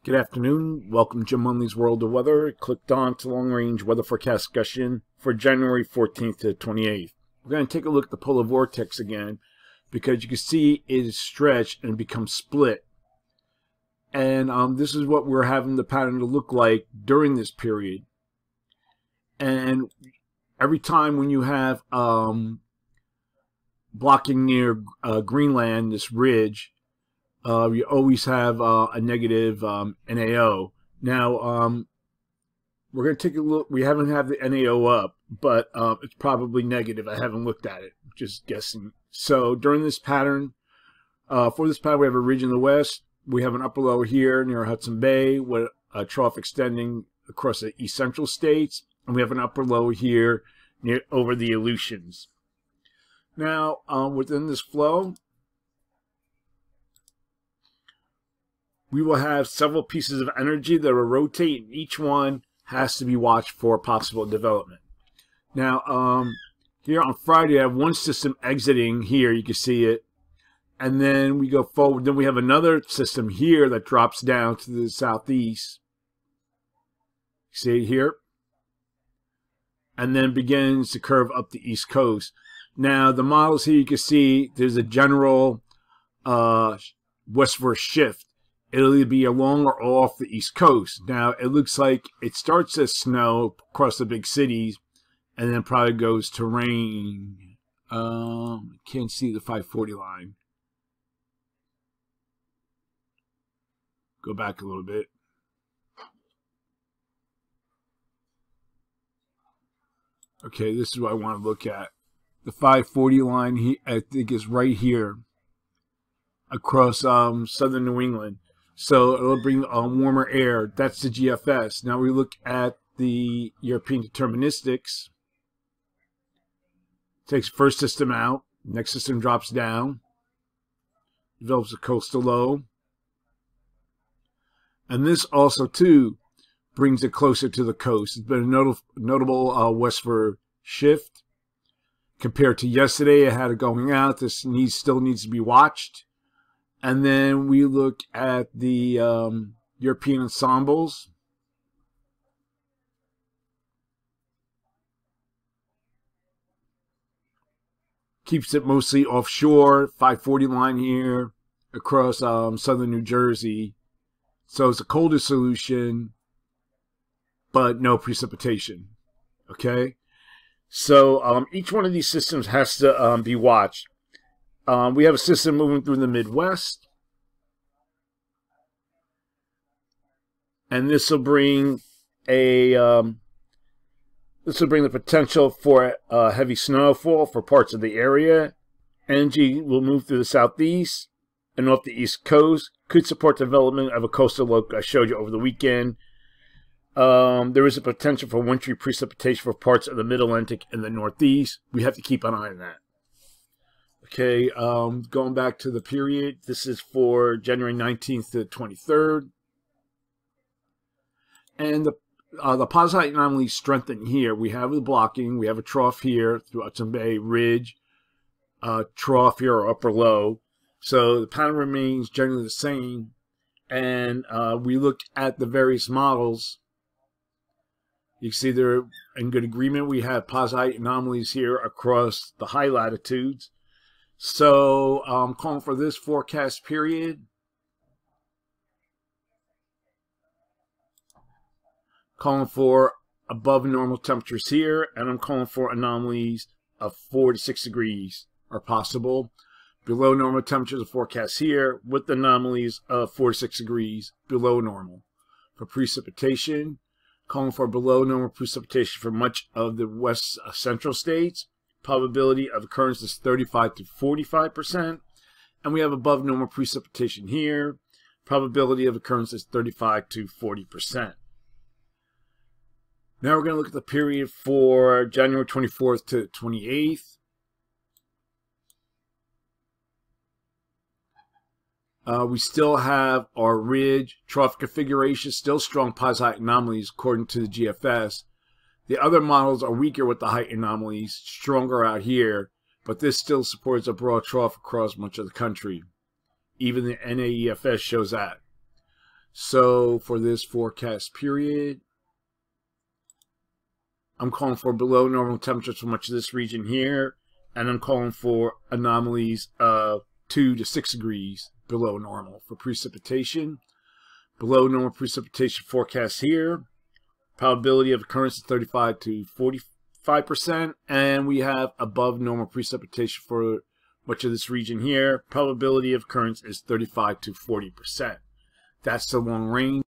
Good afternoon. Welcome to Jim Munley's World of Weather. Clicked on to long-range weather forecast discussion for January 14th to 28th. We're going to take a look at the polar vortex again because you can see it is stretched and becomes split. And this is what we're having the pattern to look like during this period. And every time when you have blocking near Greenland, this ridge, you always have a negative NAO. Now, we're going to take a look. We haven't had the NAO up, but it's probably negative. I haven't looked at it, just guessing. So during this pattern, for this pattern, we have a ridge in the west. We have an upper low here near Hudson Bay with a trough extending across the east central states. And we have an upper low here near over the Aleutians. Now, within this flow, we will have several pieces of energy that will rotate, and each one has to be watched for possible development. Now, here on Friday, I have one system exiting here. You can see it. And then we go forward. Then we have another system here that drops down to the southeast. See it here? And then begins to curve up the east coast. Now, the models here, you can see there's a general westward shift. It'll either be along or off the east coast. Now, it looks like it starts as snow across the big cities and then probably goes to rain. Can't see the 540 line. Go back a little bit. Okay, this is what I want to look at. The 540 line, I think, is right here across southern New England. So it'll bring warmer air. That's the GFS. Now we look at the European deterministics. Takes first system out. Next system drops down. Develops a coastal low. And this also, too, brings it closer to the coast. It's been a notable westward shift. Compared to yesterday, it had it going out. This still needs to be watched. And then we look at the European ensembles. Keeps it mostly offshore, 540 line here, across southern New Jersey. So it's a colder solution, but no precipitation. Okay? So each one of these systems has to be watched. We have a system moving through the Midwest. And this will bring the potential for heavy snowfall for parts of the area. Energy will move through the southeast and off the east coast. Could support development of a coastal low I showed you over the weekend. There is a potential for wintry precipitation for parts of the Mid-Atlantic and the Northeast. We have to keep an eye on that. Okay, going back to the period, this is for January 19th to 23rd. And the posite anomalies strengthen here. We have the blocking. We have a trough here through Hudson Bay Ridge. Trough here or upper low. So the pattern remains generally the same. And we look at the various models. You can see they're in good agreement. We have posite anomalies here across the high latitudes. So I'm calling for this forecast period. Calling for above normal temperatures here, and I'm calling for anomalies of 4 to 6 degrees are possible. Below normal temperatures are forecast here, with anomalies of 4 to 6 degrees below normal. For precipitation, calling for below normal precipitation for much of the west central states. Probability of occurrence is 35 to 45%. And we have above normal precipitation here. Probability of occurrence is 35 to 40%. Now we're going to look at the period for January 24th to 28th. We still have our ridge trough configuration, still strong posite anomalies according to the GFS. The other models are weaker with the height anomalies, stronger out here, but this still supports a broad trough across much of the country. Even the NAEFS shows that. So for this forecast period, I'm calling for below normal temperatures for much of this region here, and I'm calling for anomalies of 2 to 6 degrees below normal for precipitation. Below normal precipitation forecast here. Probability of occurrence is 35 to 45%, and we have above normal precipitation for much of this region here. Probability of occurrence is 35 to 40%. That's the long range.